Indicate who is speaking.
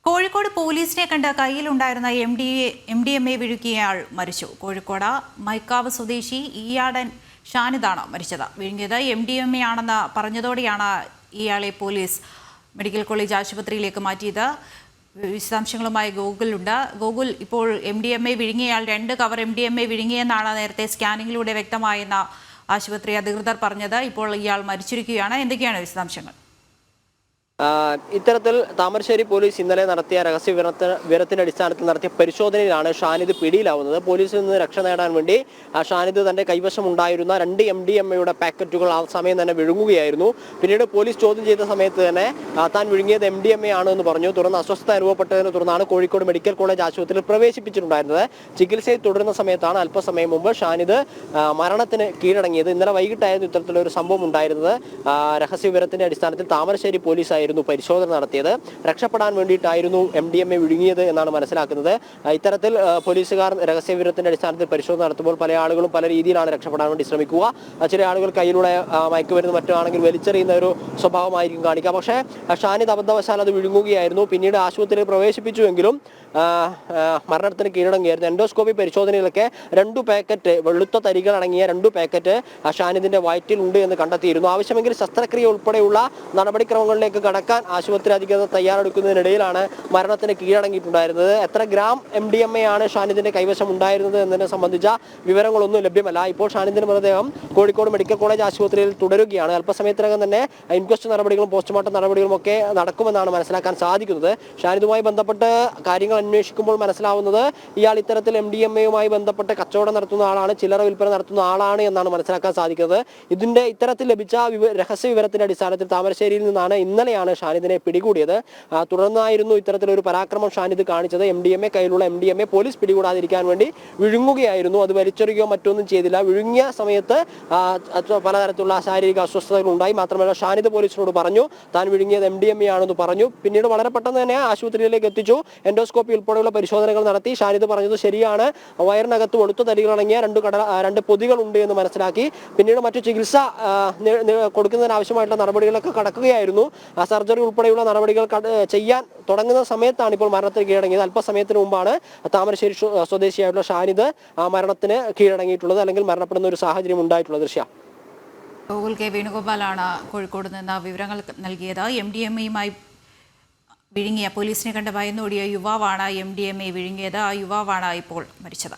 Speaker 1: കോഴിക്കോട് പോലീസിനെ കണ്ട് കയ്യിലുണ്ടായിരുന്ന എം ഡി എം എ വിഴുങ്ങിയയാൾ മരിച്ചു. കോഴിക്കോട് മൈക്കാവ് സ്വദേശി ഈയാടൻ ഷാനിദാണ് മരിച്ചത്. വിഴുങ്ങിയത് എം ഡി എം എ ആണെന്ന് പറഞ്ഞതോടെയാണ് ഇയാളെ പോലീസ് മെഡിക്കൽ കോളേജ് ആശുപത്രിയിലേക്ക് മാറ്റിയത്. വിശദാംശങ്ങളുമായി ഗോകുലുണ്ട്. ഗോകുൽ, ഇപ്പോൾ എം ഡി എം എ വിഴുങ്ങിയയാൾ 2 cover M D M A വിഴുങ്ങിയെന്നാണ് നേരത്തെ സ്കാനിങ്ങിലൂടെ വ്യക്തമായെന്ന ആശുപത്രി അധികൃതർ പറഞ്ഞത്. ഇപ്പോൾ ഇയാൾ മരിച്ചിരിക്കുകയാണ്. എന്തൊക്കെയാണ് വിശദാംശങ്ങൾ?
Speaker 2: ഇത്തരത്തിൽ താമരശ്ശേരി പോലീസ് ഇന്നലെ നടത്തിയ രഹസ്യ വിവരത്തിന്റെ അടിസ്ഥാനത്തിൽ നടത്തിയ പരിശോധനയിലാണ് ഷാനിദ് പിടിയിലാവുന്നത്. പോലീസിൽ നിന്ന് രക്ഷ നേടാൻ വേണ്ടി ഷാനിദ് തന്റെ കൈവശമുണ്ടായിരുന്ന 2 MDMA പാക്കറ്റുകൾ ആ സമയം തന്നെ വിഴുങ്ങുകയായിരുന്നു. പിന്നീട് പോലീസ് ചോദ്യം ചെയ്ത സമയത്ത് തന്നെ താൻ വിഴുങ്ങിയത് MDMA ആണ് എന്ന് പറഞ്ഞു. തുടർന്ന് അസ്വസ്ഥത അനുഭവപ്പെട്ടതിനെ തുടർന്നാണ് കോഴിക്കോട് മെഡിക്കൽ കോളേജ് ആശുപത്രിയിൽ പ്രവേശിപ്പിച്ചിട്ടുണ്ടായിരുന്നത്. ചികിത്സയിൽ തുടരുന്ന സമയത്താണ് അല്പസമയം മുമ്പ് ഷാനിദ് മരണത്തിന് കീഴടങ്ങിയത്. ഇന്നലെ വൈകിട്ടായിരുന്നു ഇത്തരത്തിലൊരു സംഭവം ഉണ്ടായിരുന്നത്. രഹസ്യ വിവരത്തിന്റെ അടിസ്ഥാനത്തിൽ താമരശ്ശേരി പോലീസ് പരിശോധന നടത്തിയത്. രക്ഷപ്പെടാൻ വേണ്ടിയിട്ടായിരുന്നു MDMA വിഴുങ്ങിയത് എന്നാണ് മനസ്സിലാക്കുന്നത്. ഇത്തരത്തിൽ പോലീസുകാർ രഹസ്യവിവരത്തിന്റെ അടിസ്ഥാനത്തിൽ പരിശോധന നടത്തുമ്പോൾ പല ആളുകളും പല രീതിയിലാണ് രക്ഷപ്പെടാൻ വേണ്ടി ശ്രമിക്കുക. ചില ആളുകൾ കയ്യിലൂടെ മയക്കുമരുന്ന് മറ്റാണെങ്കിൽ വലിച്ചെറിയുന്ന ഒരു സ്വഭാവമായിരിക്കും കാണിക്കുക. പക്ഷേ ഷാനിദ് അബദ്ധവശാൽ അത് വിഴുങ്ങുകയായിരുന്നു. പിന്നീട് ആശുപത്രിയിൽ പ്രവേശിപ്പിച്ചുവെങ്കിലും മരണത്തിന് കീഴടങ്ങിയായിരുന്നു. എൻഡോസ്കോപ്പി പരിശോധനയിലൊക്കെ 2 പാക്കറ്റ് വെളുത്ത തരികൾ അടങ്ങിയ 2 പാക്കറ്റ് ഷാനിദിന്റെ വയറ്റിൽ ഉണ്ട് എന്ന് കണ്ടെത്തിയിരുന്നു. ആവശ്യമെങ്കിൽ ശസ്ത്രക്രിയ ഉൾപ്പെടെയുള്ള നടപടിക്രമങ്ങളിലേക്ക് കടക്കാൻ ആശുപത്രി അധികൃതർ തയ്യാറെടുക്കുന്നതിനിടയിലാണ് മരണത്തിന് കീഴടങ്ങിയിട്ടുണ്ടായിരുന്നത്. എത്ര ഗ്രാം MDMA ആണ് ഷാനിദിന്റെ കൈവശം ഉണ്ടായിരുന്നത് എന്നതിനെ സംബന്ധിച്ച വിവരങ്ങളൊന്നും ലഭ്യമല്ല. ഇപ്പോൾ ഷാനിദിന്റെ മൃതദേഹം കോഴിക്കോട് മെഡിക്കൽ കോളേജ് ആശുപത്രിയിൽ തുടരുകയാണ്. അല്പസമയത്തിനകം തന്നെ ഇൻക്വസ്റ്റ് നടപടികളും പോസ്റ്റ്മോർട്ടം നടപടികളും ഒക്കെ നടക്കുമെന്നാണ് മനസ്സിലാക്കാൻ സാധിക്കുന്നത്. ഷാനിദുമായി ബന്ധപ്പെട്ട് കാര്യങ്ങൾ അന്വേഷിക്കുമ്പോൾ മനസ്സിലാവുന്നത് ഇയാൾ ഇത്തരത്തിൽ MDMAയുമായി ബന്ധപ്പെട്ട് കച്ചവടം നടത്തുന്ന ആളാണ്, ചില്ലറ വിൽപ്പന നടത്തുന്ന ആളാണ് എന്നാണ് മനസ്സിലാക്കാൻ സാധിക്കുന്നത്. ഇത്തരത്തിൽ ലഭിച്ച രഹസ്യ വിവരത്തിന്റെ അടിസ്ഥാനത്തിൽ താമരശ്ശേരിയിൽ നിന്നാണ് ഇന്നലെയാണ് ഷാനിദിനെ പിടികൂടിയത്. തുടർന്നായിരുന്നു ഇത്തരത്തിലൊരു പരാക്രമം ഷാനിദ് കാണിച്ചത്. കയ്യിലുള്ള MDMA പോലീസ് പിടികൂടാതിരിക്കാൻ വേണ്ടി വിഴുങ്ങുകയായിരുന്നു. അത് വലിച്ചെറിയുകയോ മറ്റൊന്നും ചെയ്തില്ല. വിഴുങ്ങിയ സമയത്ത് പലതരത്തിലുള്ള ശാരീരിക അസ്വസ്ഥതകൾ ഉണ്ടായി. മാത്രമല്ല ഷാനിദ് പോലീസിനോട് പറഞ്ഞു താൻ വിഴുങ്ങിയത് MDMA ആണെന്ന് പറഞ്ഞു. പിന്നീട് വളരെ പെട്ടെന്ന് തന്നെ ആശുപത്രിയിലേക്ക് എത്തിച്ചു. എൻഡോസ്കോപ്പി ഉൾപ്പെടെയുള്ള പരിശോധനകൾ നടത്തി. ഷാനിദ് പറഞ്ഞത് ശരിയാണ്, വയറിനകത്ത് വെളുത്ത തരികളടങ്ങിയ 2 പൊതികൾ ഉണ്ട് എന്ന് മനസ്സിലാക്കി. പിന്നീട് മറ്റു ചികിത്സ കൊടുക്കുന്നതിന് ആവശ്യമായിട്ടുള്ള നടപടികളൊക്കെ കടക്കുകയായിരുന്നു. സർജറി ഉൾപ്പെടെയുള്ള നടപടികൾ ചെയ്യാൻ തുടങ്ങുന്ന സമയത്താണ് ഇപ്പോൾ മരണത്തിന് കീഴടങ്ങിയത്. അല്പസമയത്തിന് മുമ്പാണ് താമരശ്ശേരി സ്വദേശിയായിട്ടുള്ള ഷാനിദ് മരണത്തിന് കീഴടങ്ങിയിട്ടുള്ളത്, അല്ലെങ്കിൽ മരണപ്പെടുന്ന ഒരു സാഹചര്യം ഉണ്ടായിട്ടുള്ളത്. ദൃശ്യ
Speaker 1: ഗോകുൽ കെ വേണുഗോപാലാണ് കോഴിക്കോട് നിന്ന് വിവരങ്ങൾ നൽകിയത്. MDMAയുമായി വിഴുങ്ങിയ പോലീസിനെ കണ്ട് ഭയന്നോടിയ യുവാവാണ് MDMA വിഴുങ്ങിയത്. ആ യുവാവാണ് ഇപ്പോൾ മരിച്ചത്.